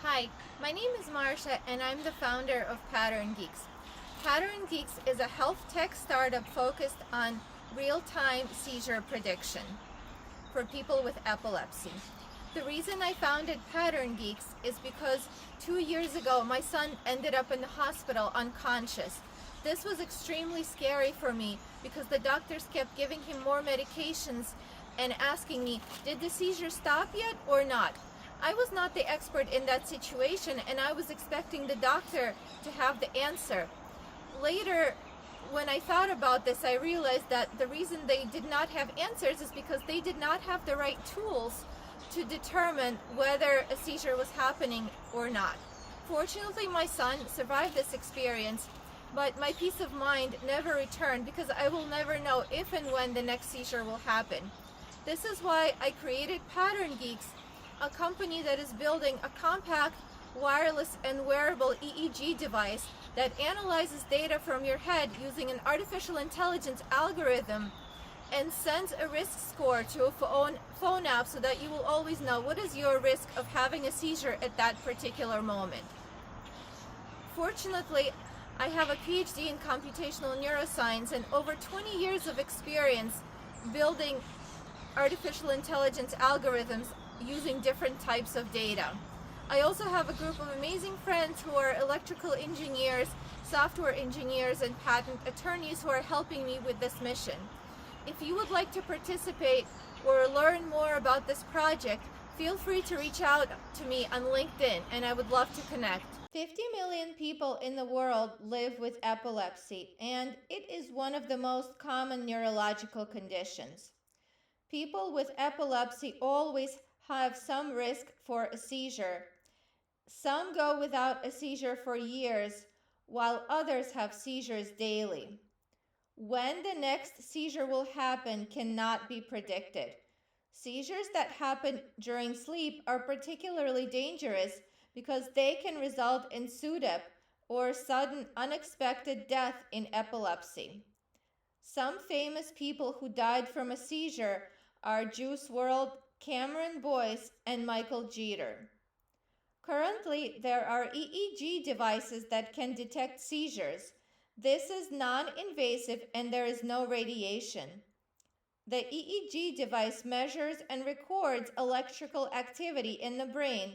Hi, my name is Marsha and I'm the founder of PatternGeeks. PatternGeeks is a health tech startup focused on real-time seizure prediction for people with epilepsy. The reason I founded PatternGeeks is because 2 years ago my son ended up in the hospital unconscious. This was extremely scary for me because the doctors kept giving him more medications and asking me, did the seizure stop yet or not? I was not the expert in that situation and I was expecting the doctor to have the answer. Later, when I thought about this, I realized that the reason they did not have answers is because they did not have the right tools to determine whether a seizure was happening or not. Fortunately, my son survived this experience, but my peace of mind never returned because I will never know if and when the next seizure will happen. This is why I created PatternGeeks, a company that is building a compact, wireless, and wearable EEG device that analyzes data from your head using an artificial intelligence algorithm and sends a risk score to a phone app so that you will always know what is your risk of having a seizure at that particular moment. Fortunately, I have a PhD in computational neuroscience and over 20 years of experience building artificial intelligence algorithms using different types of data. I also have a group of amazing friends who are electrical engineers, software engineers, and patent attorneys who are helping me with this mission. If you would like to participate or learn more about this project, feel free to reach out to me on LinkedIn and I would love to connect. 50 million people in the world live with epilepsy, and it is one of the most common neurological conditions. People with epilepsy always have some risk for a seizure. Some go without a seizure for years, while others have seizures daily. When the next seizure will happen cannot be predicted. Seizures that happen during sleep are particularly dangerous because they can result in SUDEP, or sudden unexpected death in epilepsy. Some famous people who died from a seizure are Juice WRLD, Cameron Boyce, and Michael Jeter. Currently, there are EEG devices that can detect seizures. This is non-invasive and there is no radiation. The EEG device measures and records electrical activity in the brain,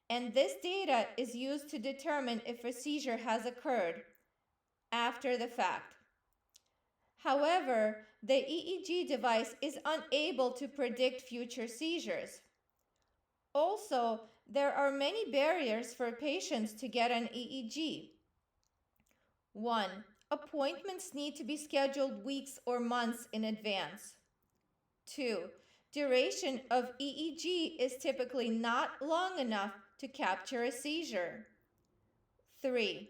and this data is used to determine if a seizure has occurred after the fact. However, the EEG device is unable to predict future seizures. Also, there are many barriers for patients to get an EEG. 1. Appointments need to be scheduled weeks or months in advance. 2. Duration of EEG is typically not long enough to capture a seizure. 3.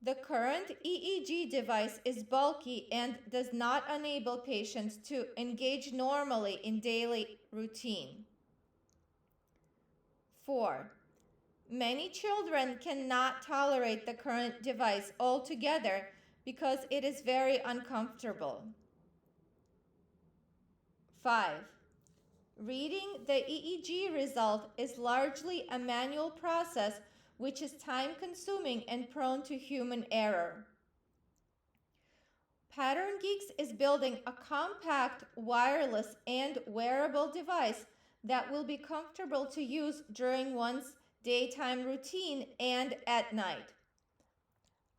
The current EEG device is bulky and does not enable patients to engage normally in daily routine. 4. Many children cannot tolerate the current device altogether because it is very uncomfortable. 5. Reading the EEG result is largely a manual process which is time-consuming and prone to human error. PatternGeeks is building a compact, wireless, and wearable device that will be comfortable to use during one's daytime routine and at night.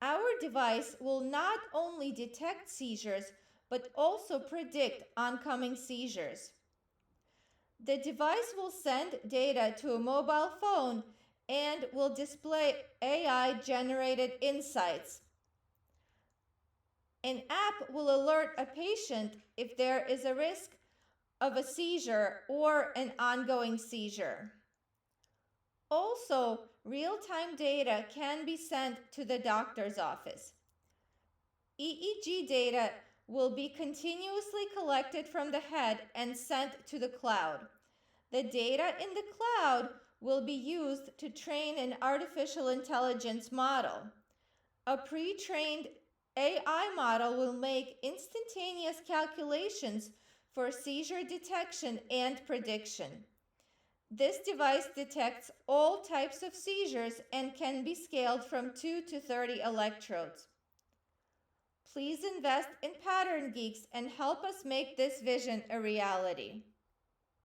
Our device will not only detect seizures, but also predict oncoming seizures. The device will send data to a mobile phone and will display AI-generated insights. An app will alert a patient if there is a risk of a seizure or an ongoing seizure. Also, real-time data can be sent to the doctor's office. EEG data will be continuously collected from the head and sent to the cloud. The data in the cloud will be used to train an artificial intelligence model. A pre-trained AI model will make instantaneous calculations for seizure detection and prediction. This device detects all types of seizures and can be scaled from 2 to 30 electrodes. Please invest in PatternGeeks and help us make this vision a reality.